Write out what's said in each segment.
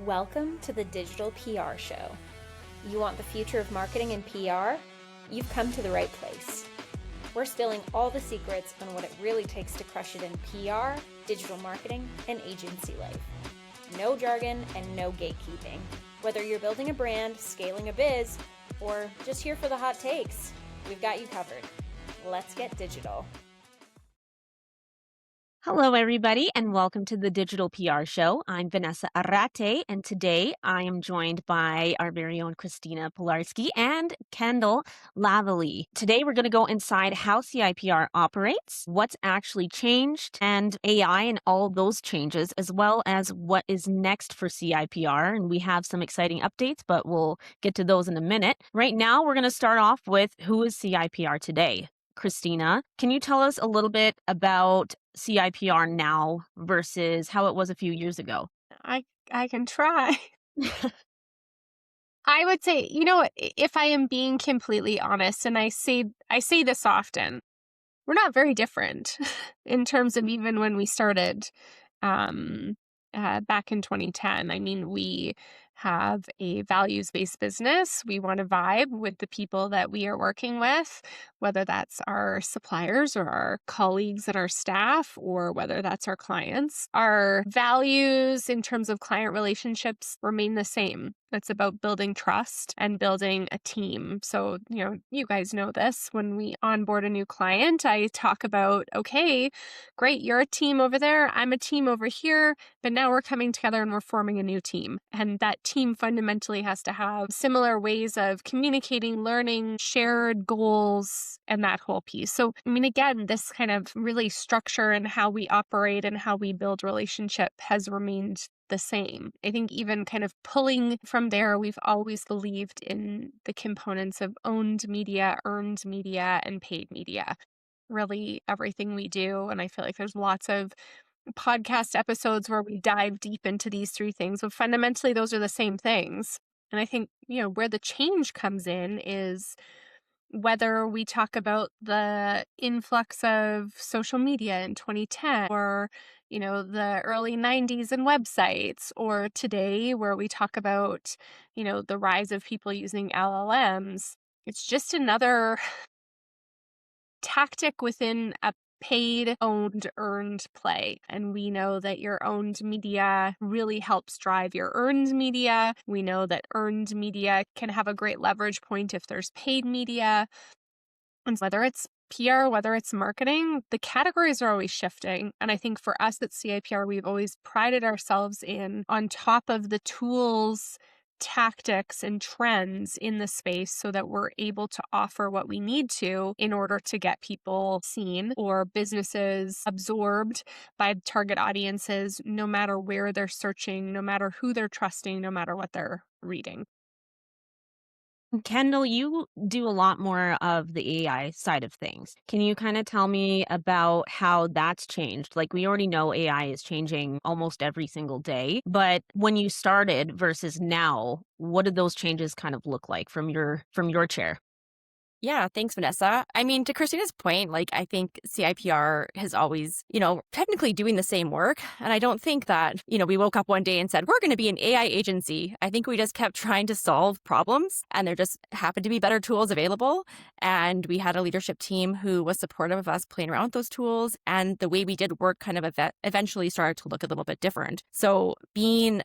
Welcome to the Digital PR Show. You want the future of marketing and PR? You've come to the right place. We're spilling all the secrets on what it really takes to crush it in PR, digital marketing, and agency life. No jargon and no gatekeeping. Whether you're building a brand, scaling a biz, or just here for the hot takes, we've got you covered. Let's get digital. Hello, everybody, and welcome to the Digital PR Show. I'm Vanessa Arate, and today I am joined by our very own Christina Pilarski and Kendel Lavallee. Today, we're going to go inside how CIPR operates, what's actually changed, and AI and all those changes, as well as what is next for CIPR. And we have some exciting updates, but we'll get to those in a minute. Right now, we're going to start off with who is CIPR today? Christina, can you tell us a little bit about CIPR now versus how it was a few years ago? I can try. I would say, if I am being completely honest, and I say this often, we're not very different in terms of even when we started back in 2010. I mean, we have a values-based business. We want to vibe with the people that we are working with, whether that's our suppliers or our colleagues and our staff, or whether that's our clients. Our values in terms of client relationships remain the same. It's about building trust and building a team. So, you guys know this. When we onboard a new client, I talk about, okay, great, you're a team over there, I'm a team over here, but now we're coming together and we're forming a new team. And that team fundamentally has to have similar ways of communicating, learning, shared goals, and that whole piece. So, again, this kind of really structure and how we operate and how we build relationship has remained the same. I think even kind of pulling from there, we've always believed in the components of owned media, earned media, and paid media. Really everything we do. And I feel like there's lots of podcast episodes where we dive deep into these three things, but fundamentally those are the same things. And I think, where the change comes in is whether we talk about the influx of social media in 2010 or, the early 90s and websites, or today where we talk about, the rise of people using LLMs. It's just another tactic within a paid, owned, earned play. And we know that your owned media really helps drive your earned media. We know that earned media can have a great leverage point if there's paid media. And whether it's PR, whether it's marketing, the categories are always shifting. And I think for us at CIPR, we've always prided ourselves in, on top of the tools, tactics, and trends in the space, so that we're able to offer what we need to in order to get people seen or businesses absorbed by target audiences, no matter where they're searching, no matter who they're trusting, no matter what they're reading. Kendel, you do a lot more of the AI side of things. Can you kind of tell me about how that's changed? Like, we already know AI is changing almost every single day, but when you started versus now, what did those changes kind of look like from your chair? Yeah, thanks, Vanessa. To Christina's point, I think CIPR has always, technically doing the same work. And I don't think that, we woke up one day and said, we're going to be an AI agency. I think we just kept trying to solve problems, and there just happened to be better tools available. And we had a leadership team who was supportive of us playing around with those tools. And the way we did work kind of eventually started to look a little bit different. So being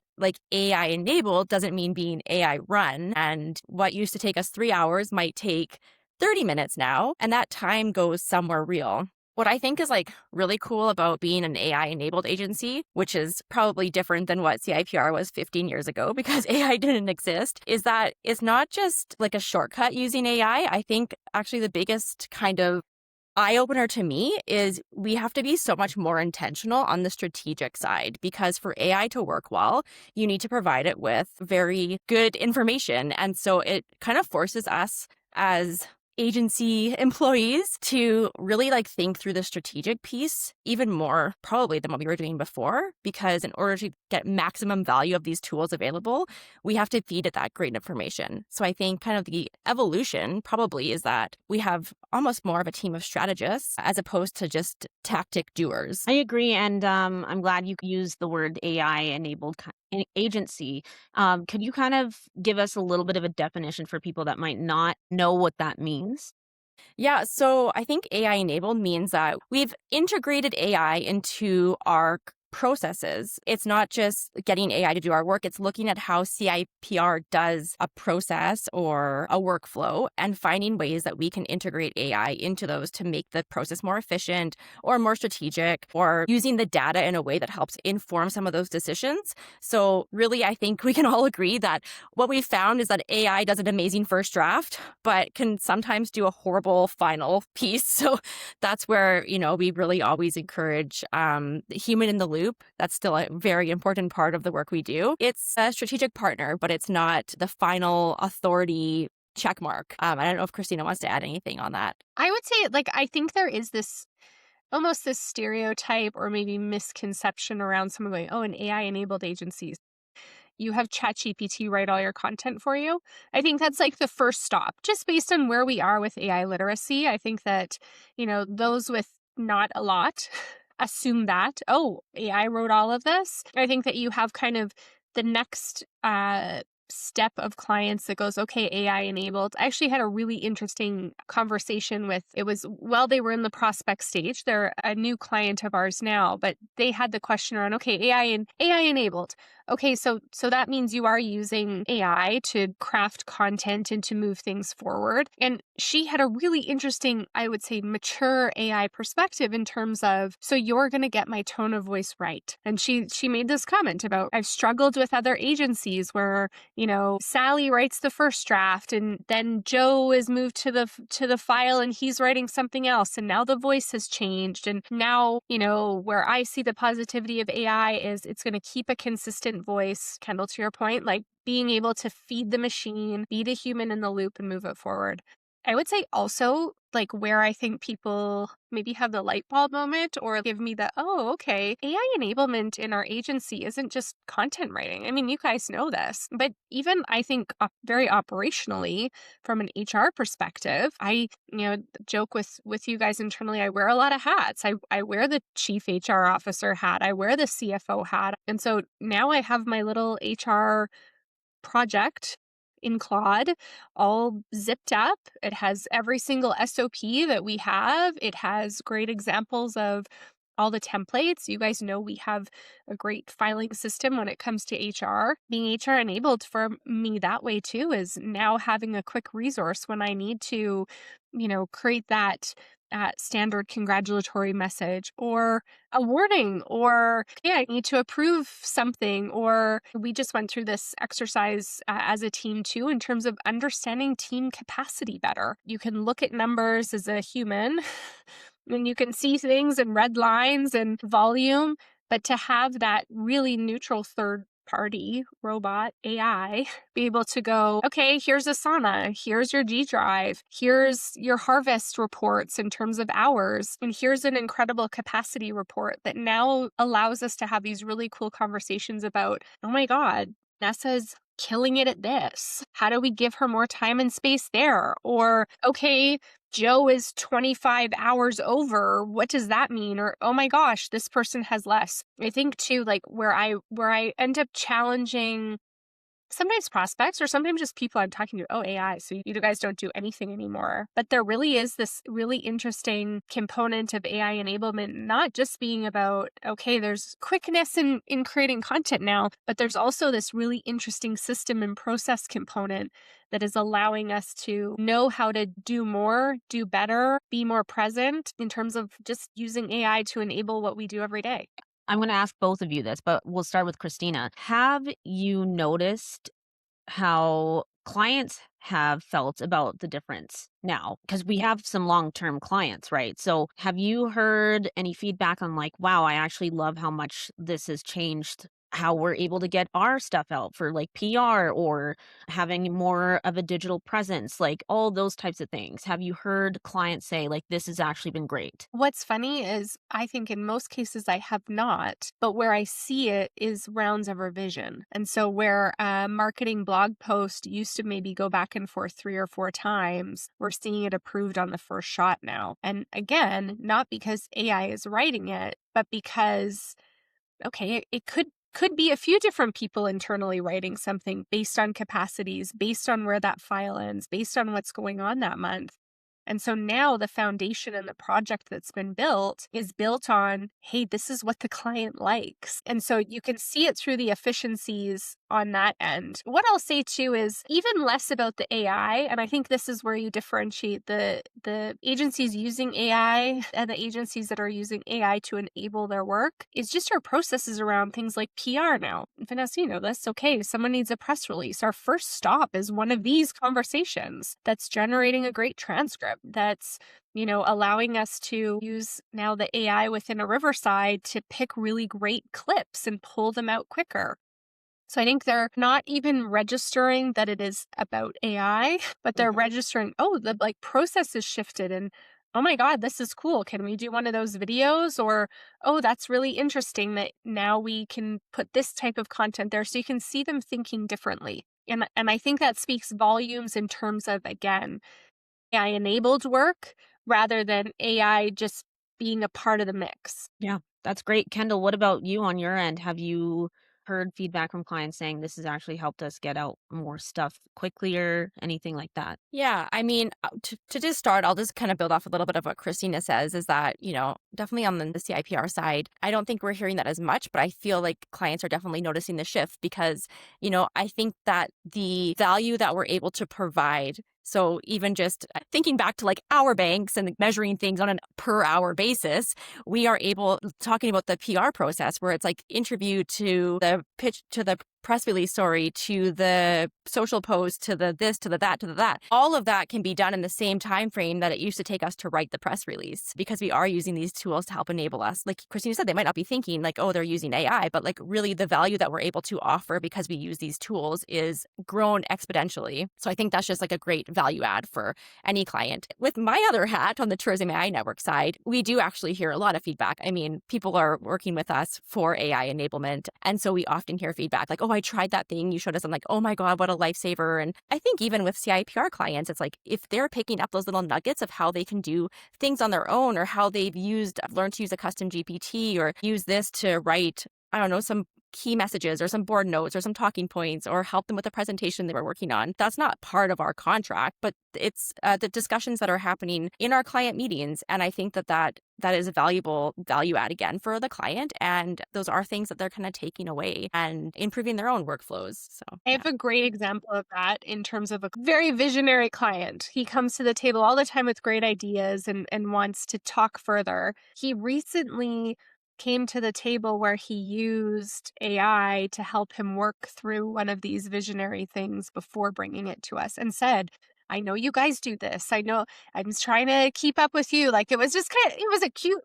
AI enabled doesn't mean being AI run. And what used to take us 3 hours might take 30 minutes now, and that time goes somewhere real. What I think is really cool about being an AI enabled agency, which is probably different than what CIPR was 15 years ago because AI didn't exist, is that it's not just a shortcut using AI. I think actually the biggest kind of eye-opener to me is we have to be so much more intentional on the strategic side, because for AI to work well, you need to provide it with very good information. And so it kind of forces us as agency employees to really like think through the strategic piece even more probably than what we were doing before, because in order to get maximum value of these tools available, we have to feed it that great information. So I think kind of the evolution probably is that we have almost more of a team of strategists as opposed to just tactic doers. I agree. And I'm glad you used the word AI enabled agency. Could you kind of give us a little bit of a definition for people that might not know what that means? Yeah, so I think AI enabled means that we've integrated AI into our processes. It's not just getting AI to do our work, it's looking at how CIPR does a process or a workflow and finding ways that we can integrate AI into those to make the process more efficient or more strategic, or using the data in a way that helps inform some of those decisions. So really, I think we can all agree that what we found is that AI does an amazing first draft, but can sometimes do a horrible final piece. So that's where, we really always encourage the human in the loop. That's still a very important part of the work we do. It's a strategic partner, but it's not the final authority check mark. I don't know if Christina wants to add anything on that. I would say, I think there is this almost this stereotype or maybe misconception around someone going, oh, an AI-enabled agencies. You have ChatGPT write all your content for you. I think that's like the first stop, just based on where we are with AI literacy. I think that, those with not a lot assume that, oh, AI wrote all of this. I think that you have kind of the next step of clients that goes, okay, AI enabled. I actually had a really interesting conversation with, it was while they were in the prospect stage. They're a new client of ours now, but they had the question around, okay, AI enabled. Okay, so that means you are using AI to craft content and to move things forward. And she had a really interesting, I would say, mature AI perspective in terms of, so you're going to get my tone of voice right. And she made this comment about, I've struggled with other agencies where, Sally writes the first draft and then Joe is moved to the file and he's writing something else. And now the voice has changed. And now, where I see the positivity of AI is it's going to keep a consistent voice. Kendel, to your point, like being able to feed the machine, be the human in the loop and move it forward. I would say also, like, where I think people maybe have the light bulb moment or give me the, oh, okay, AI enablement in our agency isn't just content writing. I mean, you guys know this, but even I think very operationally from an HR perspective, I, joke with you guys internally, I wear a lot of hats. I wear the chief HR officer hat. I wear the CFO hat. And so now I have my little HR project in Claude, all zipped up. It has every single SOP that we have. It has great examples of all the templates. You guys know we have a great filing system when it comes to HR. Being HR enabled for me that way too is now having a quick resource when I need to, create that standard congratulatory message or a warning, or, yeah, I need to approve something. Or we just went through this exercise as a team too, in terms of understanding team capacity better. You can look at numbers as a human and you can see things in red lines and volume, but to have that really neutral third party robot AI be able to go, okay, here's Asana, here's your G Drive, here's your harvest reports in terms of hours, and here's an incredible capacity report that now allows us to have these really cool conversations about, oh my God, Nessa's killing it at this. How do we give her more time and space there? Or, okay, Joe is 25 hours over. What does that mean? Or, oh my gosh, this person has less. I think too, like where I end up challenging sometimes prospects or sometimes just people I'm talking to, oh, AI, so you guys don't do anything anymore. But there really is this really interesting component of AI enablement, not just being about, okay, there's quickness in creating content now, but there's also this really interesting system and process component that is allowing us to know how to do more, do better, be more present in terms of just using AI to enable what we do every day. I'm going to ask both of you this, but we'll start with Christina. Have you noticed how clients have felt about the difference now? Because we have some long-term clients, right? So have you heard any feedback on like, wow, I actually love how much this has changed how we're able to get our stuff out for like PR or having more of a digital presence, like all those types of things. Have you heard clients say like this has actually been great? What's funny is I think in most cases I have not, but where I see it is rounds of revision. And so where a marketing blog post used to maybe go back and forth 3 or 4 times, we're seeing it approved on the first shot now. And again, not because AI is writing it, but because, okay, it could be a few different people internally writing something based on capacities, based on where that file ends, based on what's going on that month. And so now the foundation and the project that's been built is built on, hey, this is what the client likes. And so you can see it through the efficiencies on that end. What I'll say too is even less about the AI, and I think this is where you differentiate the agencies using AI and the agencies that are using AI to enable their work, is just our processes around things like PR now. Vanessa, you know this. Okay, someone needs a press release. Our first stop is one of these conversations that's generating a great transcript, that's, you know, allowing us to use now the AI within a Riverside to pick really great clips and pull them out quicker. So I think they're not even registering that it is about AI, but they're registering, oh, the like process is shifted and oh my God, this is cool. Can we do one of those videos? Or, oh, that's really interesting that now we can put this type of content there. So you can see them thinking differently. And I think that speaks volumes in terms of, again, AI-enabled work rather than AI just being a part of the mix. Yeah, that's great. Kendall, what about you on your end? Have you heard feedback from clients saying this has actually helped us get out more stuff quickly or anything like that? Yeah, I mean, to just start, I'll just kind of build off a little bit of what Christina says is that, you know, definitely on the CIPR side, I don't think we're hearing that as much, but I feel like clients are definitely noticing the shift because, you know, I think that the value that we're able to provide. So even just thinking back to like our banks and measuring things on a per hour basis, we are able, talking about the PR process where it's like interview to the pitch to the press release, sorry, to the social post, to the this, to the that, to the that. All of that can be done in the same time frame that it used to take us to write the press release because we are using these tools to help enable us. Like Christina said, they might not be thinking like, oh, they're using AI, but like really the value that we're able to offer because we use these tools is grown exponentially. So I think that's just like a great value add for any client. With my other hat on the Tourism AI Network side, we do actually hear a lot of feedback. I mean, people are working with us for AI enablement. And so we often hear feedback like, oh, I tried that thing you showed us. I'm like, oh my God, what a lifesaver. And I think even with CIPR clients, it's like if they're picking up those little nuggets of how they can do things on their own or how they've learned to use a custom GPT or use this to write, I don't know, some key messages or some board notes or some talking points or help them with a presentation they were working on. That's not part of our contract, but it's the discussions that are happening in our client meetings. And I think that is a valuable value add again for the client. And those are things that they're kind of taking away and improving their own workflows. So I have a great example of that in terms of a very visionary client. He comes to the table all the time with great ideas and wants to talk further. He recently came to the table where he used AI to help him work through one of these visionary things before bringing it to us and said, I know you guys do this. I know I'm trying to keep up with you. Like it was just it was a cute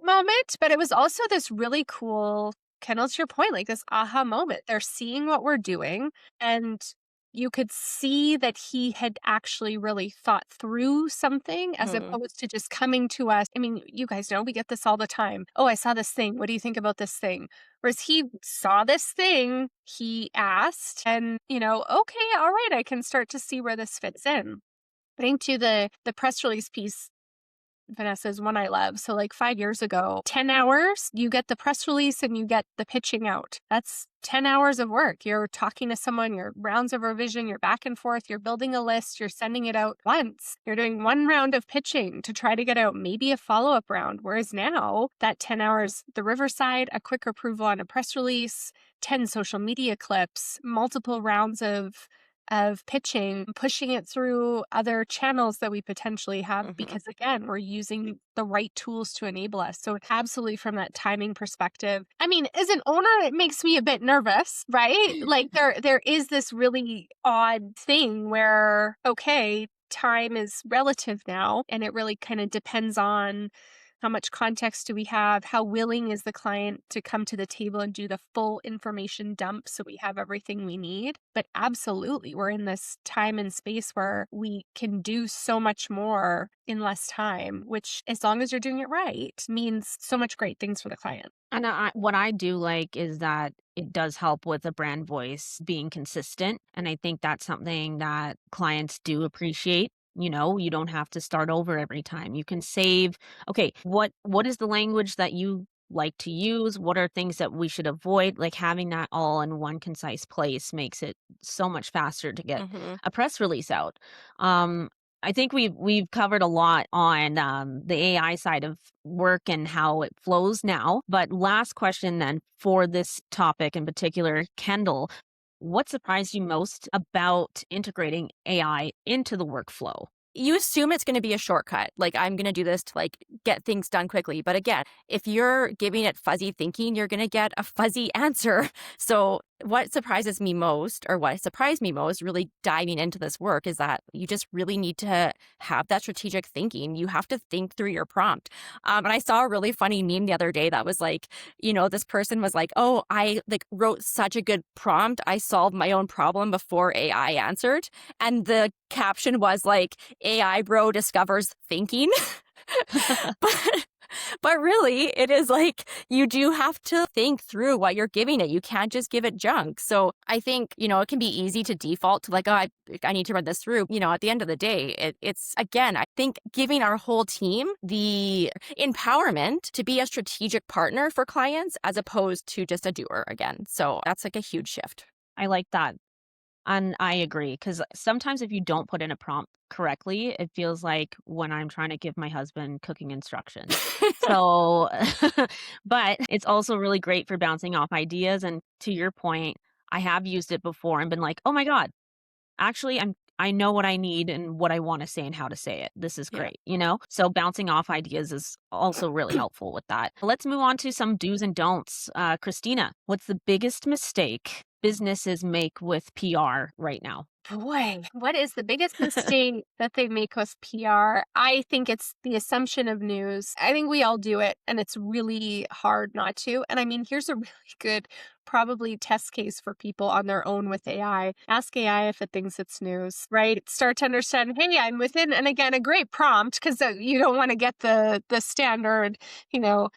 moment, but it was also this really cool, Kendall, to your point, like this aha moment. They're seeing what we're doing and you could see that he had actually really thought through something as opposed to just coming to us. I mean, you guys know we get this all the time. Oh, I saw this thing. What do you think about this thing? Whereas he saw this thing, he asked, and, you know, okay, all right, I can start to see where this fits in. I think to the press release piece, Vanessa, is one I love. So like 5 years ago, 10 hours, you get the press release and you get the pitching out. That's 10 hours of work. You're talking to someone, your rounds of revision, you're back and forth, you're building a list, you're sending it out once. You're doing one round of pitching to try to get out maybe a follow-up round. Whereas now that 10 hours, the Riverside, a quick approval on a press release, 10 social media clips, multiple rounds of pitching, pushing it through other channels that we potentially have, because again, we're using the right tools to enable us. So absolutely from that timing perspective, I mean, as an owner, it makes me a bit nervous, right? Like there is this really odd thing where, okay, time is relative now, and it really kind of depends on How much context do we have? How willing is the client to come to the table and do the full information dump so we have everything we need? But absolutely, we're in this time and space where we can do so much more in less time, which, as long as you're doing it right, means so much great things for the client. And what I do like is that it does help with the brand voice being consistent. And I think that's something that clients do appreciate. You don't have to start over every time. You can save, okay, what is the language that you like to use? What are things that we should avoid? Like having that all in one concise place makes it so much faster to get Hmm. a press release out. Um, I think we've covered a lot on the AI side of work and how it flows now. But last question then for this topic in particular, Kendall, what surprised you most about integrating AI into the workflow? You assume it's going to be a shortcut. Like, I'm going to do this to like get things done quickly. But again, if you're giving it fuzzy thinking, you're going to get a fuzzy answer. So what surprises me most, or what surprised me most really diving into this work, is that you just really need to have that strategic thinking. You have to think through your prompt. And I saw a really funny meme the other day that was like, this person was like, oh, I like wrote such a good prompt. I solved my own problem before AI answered. And the caption was like, AI bro discovers thinking. but but really, it is like you do have to think through what you're giving it. You can't just give it junk. So I think, it can be easy to default to like, oh, I need to run this through. At the end of the day, it's, again, I think giving our whole team the empowerment to be a strategic partner for clients as opposed to just a doer again. So that's like a huge shift. I like that. And I agree, because sometimes if you don't put in a prompt correctly, it feels like when I'm trying to give my husband cooking instructions. So, but it's also really great for bouncing off ideas. And to your point, I have used it before and been like, oh my God, actually, I know what I need and what I want to say and how to say it. This is Yeah. great. So bouncing off ideas is also really helpful with that. Let's move on to some do's and don'ts. Christina, what's the biggest mistake businesses make with PR right now? Boy, what is the biggest mistake that they make with PR? I think it's the assumption of news. I think we all do it, and it's really hard not to. And I mean, here's a really good, probably test case for people on their own with AI. Ask AI if it thinks it's news, right? Start to understand, hey, I'm within, and again, a great prompt, because you don't want to get the standard, I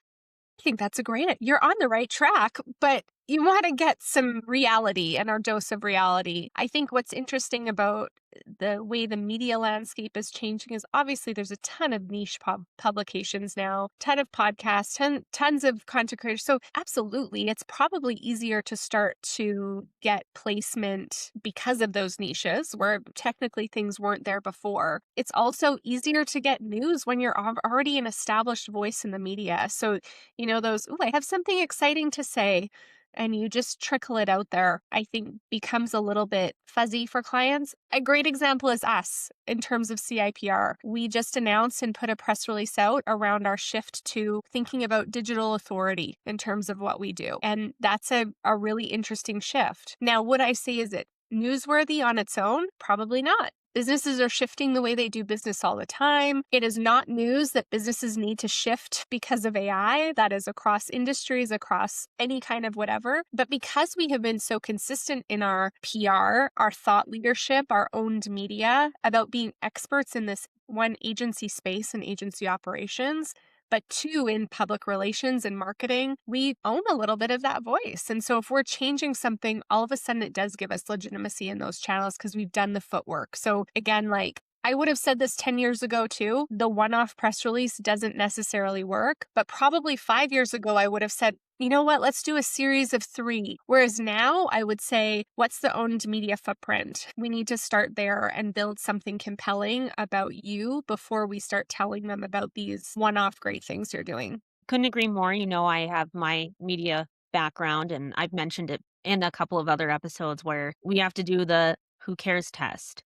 think that's you're on the right track, but you want to get some reality and our dose of reality. I think what's interesting about the way the media landscape is changing is obviously there's a ton of niche publications now, ton of podcasts, tons of content creators. So absolutely, it's probably easier to start to get placement because of those niches where technically things weren't there before. It's also easier to get news when you're already an established voice in the media. So those, oh, I have something exciting to say, and you just trickle it out there, I think becomes a little bit fuzzy for clients. A great example is us in terms of CIPR. We just announced and put a press release out around our shift to thinking about digital authority in terms of what we do. And that's a really interesting shift. Now, would I say, is it newsworthy on its own? Probably not. Businesses are shifting the way they do business all the time. It is not news that businesses need to shift because of AI. That is across industries, across any kind of whatever. But because we have been so consistent in our PR, our thought leadership, our owned media about being experts in this one, agency space and agency operations, but two, in public relations and marketing, we own a little bit of that voice. And so if we're changing something, all of a sudden it does give us legitimacy in those channels because we've done the footwork. So again, like, I would have said this 10 years ago too. The one-off press release doesn't necessarily work, but probably 5 years ago, I would have said, you know what, let's do a series of 3. Whereas now I would say, what's the owned media footprint? We need to start there and build something compelling about you before we start telling them about these one-off great things you're doing. Couldn't agree more. I have my media background and I've mentioned it in a couple of other episodes where we have to do the who cares test.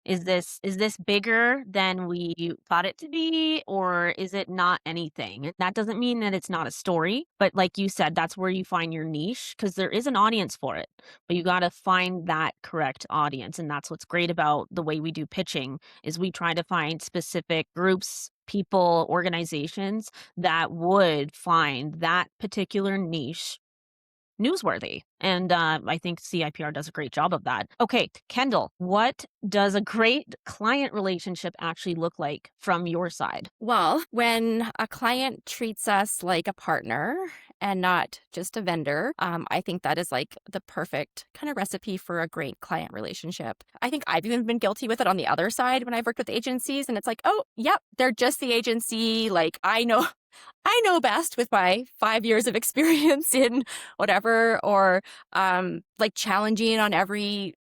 Is this bigger than we thought it to be, or is it not anything? And that doesn't mean that it's not a story, but like you said, that's where you find your niche because there is an audience for it, but you got to find that correct audience. And that's what's great about the way we do pitching is we try to find specific groups people, organizations that would find that particular niche newsworthy. And I think CIPR does a great job of that. Okay, Kendall, what does a great client relationship actually look like from your side? Well, when a client treats us like a partner and not just a vendor, I think that is like the perfect kind of recipe for a great client relationship. I think I've even been guilty with it on the other side when I've worked with agencies, and it's like, oh, yep, they're just the agency. Like I know best with my 5 years of experience in whatever, or like challenging on every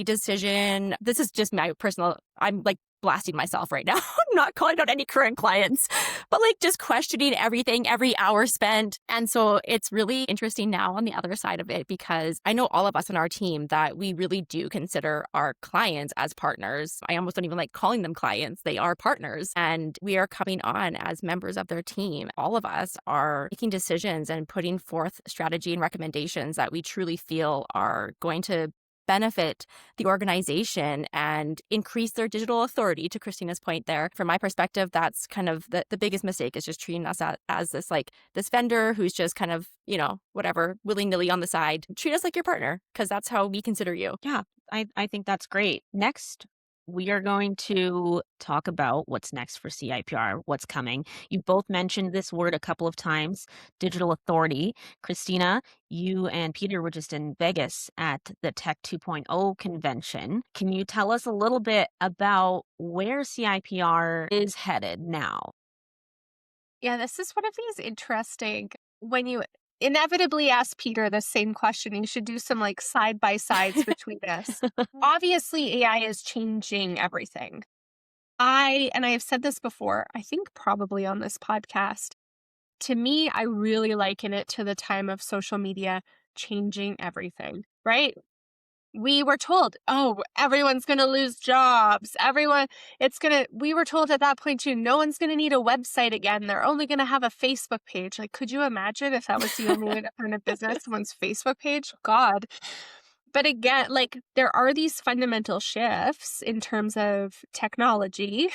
decision. This is just my personal, I'm like blasting myself right now. I'm not calling out any current clients, but like just questioning everything, every hour spent. And so it's really interesting now on the other side of it, because I know all of us on our team that we really do consider our clients as partners. I almost don't even like calling them clients. They are partners, and we are coming on as members of their team. All of us are making decisions and putting forth strategy and recommendations that we truly feel are going to benefit the organization and increase their digital authority. To Christina's point there, from my perspective, that's kind of the biggest mistake, is just treating us as this like this vendor who's just kind of, whatever, willy-nilly on the side. Treat us like your partner, because that's how we consider you. Yeah, I think that's great. Next, we are going to talk about what's next for CIPR, what's coming. You both mentioned this word a couple of times, digital authority. Christina, you and Peter were just in Vegas at the Tech 2.0 convention. Can you tell us a little bit about where CIPR is headed now? Yeah, this is one of these interesting, when you inevitably ask Peter the same question, you should do some like side by sides between this. Obviously, AI is changing everything. I have said this before, I think probably on this podcast. To me, I really liken it to the time of social media changing everything, right? We were told, oh, everyone's going to lose jobs. We were told at that point too, no one's going to need a website again. They're only going to have a Facebook page. Like, could you imagine if that was the only way to run a business, someone's Facebook page? God. But again, like, there are these fundamental shifts in terms of technology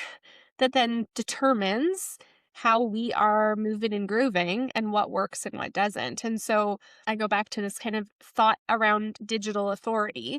that then determines how we are moving and grooving and what works and what doesn't. And so I go back to this kind of thought around digital authority,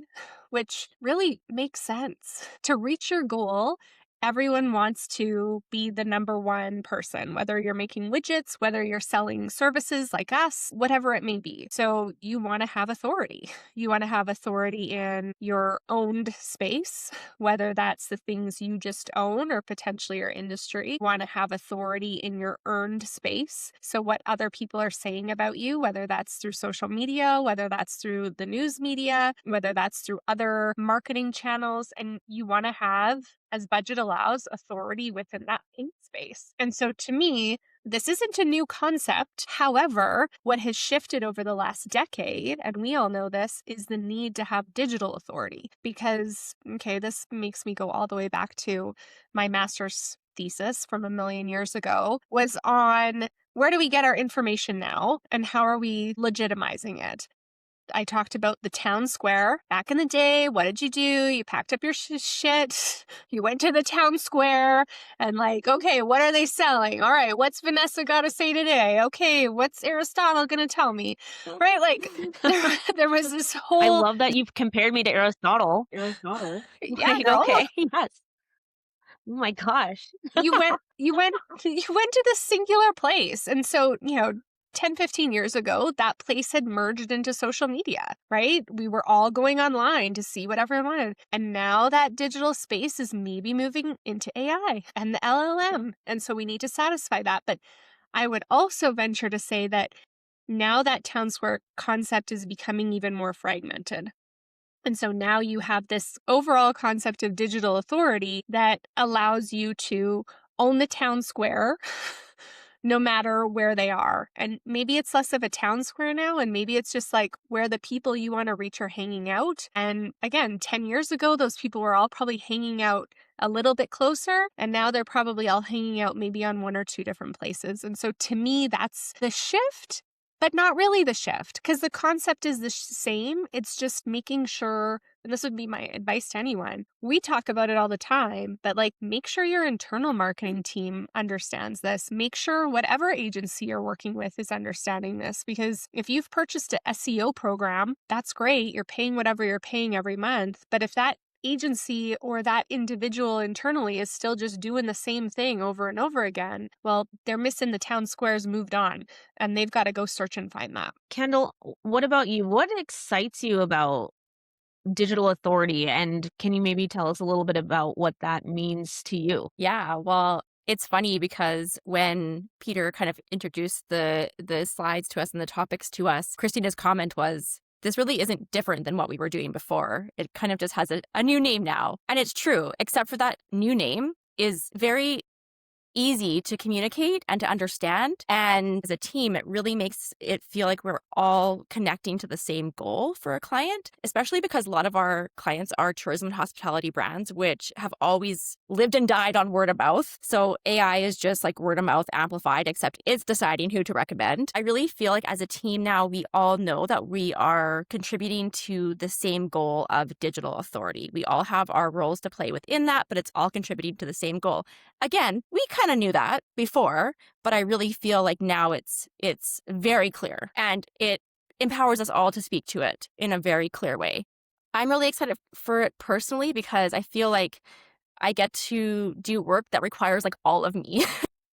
which really makes sense. To reach your goal, everyone wants to be the number one person, whether you're making widgets, whether you're selling services like us, whatever it may be. So you want to have authority. You want to have authority in your owned space, whether that's the things you just own or potentially your industry. You want to have authority in your earned space. So what other people are saying about you, whether that's through social media, whether that's through the news media, whether that's through other marketing channels, and you want to have, as budget allows, authority within that pink space. And so to me, this isn't a new concept. However, what has shifted over the last decade, and we all know this, is the need to have digital authority. Because, okay, this makes me go all the way back to my master's thesis from a million years ago, was on where do we get our information now and how are we legitimizing it? I talked about the town square. Back in the day, what did you do? You packed up your shit. You went to the town square and like, okay, what are they selling? All right, what's Vanessa got to say today? Okay, what's Aristotle going to tell me? Right? Like there was this whole... I love that you've compared me to Aristotle. Yeah, Like, girl. okay, yes. Oh my gosh. you went to this singular place. And so, 10, 15 years ago, that place had merged into social media, right? We were all going online to see what everyone wanted. And now that digital space is maybe moving into AI and the LLM. And so we need to satisfy that. But I would also venture to say that now that town square concept is becoming even more fragmented. And so now you have this overall concept of digital authority that allows you to own the town square no matter where they are. And maybe it's less of a town square now, and maybe it's just like where the people you want to reach are hanging out. And again, 10 years ago, those people were all probably hanging out a little bit closer, and now they're probably all hanging out maybe on one or two different places. And so to me, that's the shift, but not really the shift, because the concept is the same. It's just making sure and this would be my advice to anyone, we talk about it all the time, but like make sure your internal marketing team understands this. Make sure whatever agency you're working with is understanding this, because if you've purchased an SEO program, that's great. You're paying whatever you're paying every month. But if that agency or that individual internally is still just doing the same thing over and over again, well, they're missing the town squares, moved on, and they've got to go search and find that. Kendel, what about you? What excites you about digital authority? And can you maybe tell us a little bit about what that means to you? Yeah, well, it's funny because when Peter kind of introduced the slides to us and the topics to us, Christina's comment was, this really isn't different than what we were doing before. It kind of just has a new name now. And it's true, except for that new name is very easy to communicate and to understand. And as a team, it really makes it feel like we're all connecting to the same goal for a client, especially because a lot of our clients are tourism and hospitality brands, which have always lived and died on word of mouth. So AI is just like word of mouth amplified, except it's deciding who to recommend. I really feel like as a team now, we all know that we are contributing to the same goal of digital authority. We all have our roles to play within that, but it's all contributing to the same goal. Again, we kind of knew that before, but I really feel like now it's very clear and it empowers us all to speak to it in a very clear way. I'm really excited for it personally because I feel like I get to do work that requires like all of me.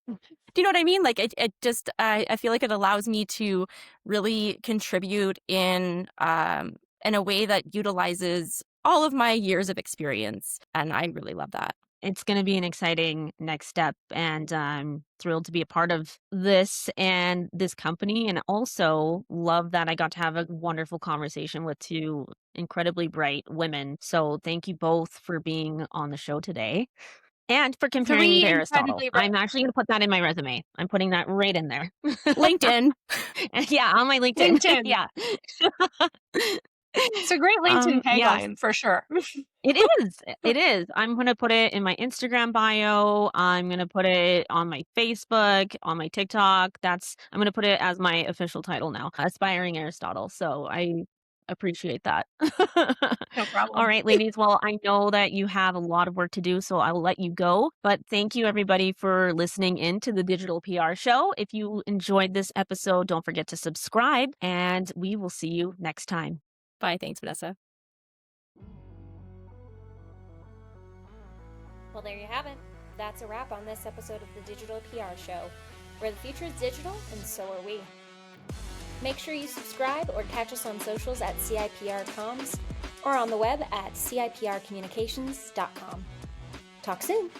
Do you know what I mean? Like it just, I feel like it allows me to really contribute in a way that utilizes all of my years of experience. And I really love that. It's going to be an exciting next step, and I'm thrilled to be a part of this and this company, and also love that I got to have a wonderful conversation with two incredibly bright women. So thank you both for being on the show today and for comparing me to Aristotle. I'm actually going to put that in my resume. I'm putting that right in there. LinkedIn. Yeah, on my LinkedIn. Yeah. It's a great LinkedIn tagline for sure. It is. It is. I'm going to put it in my Instagram bio. I'm going to put it on my Facebook, on my TikTok. I'm going to put it as my official title now, Aspiring Aristotle. So I appreciate that. No problem. All right, ladies. Well, I know that you have a lot of work to do, so I'll let you go. But thank you, everybody, for listening in to the Digital PR Show. If you enjoyed this episode, don't forget to subscribe, and we will see you next time. Bye. Thanks, Vanessa. Well, there you have it. That's a wrap on this episode of the Digital PR Show, where the future is digital and so are we. Make sure you subscribe or catch us on socials at CIPR Comms or on the web at CIPRcommunications.com. Talk soon.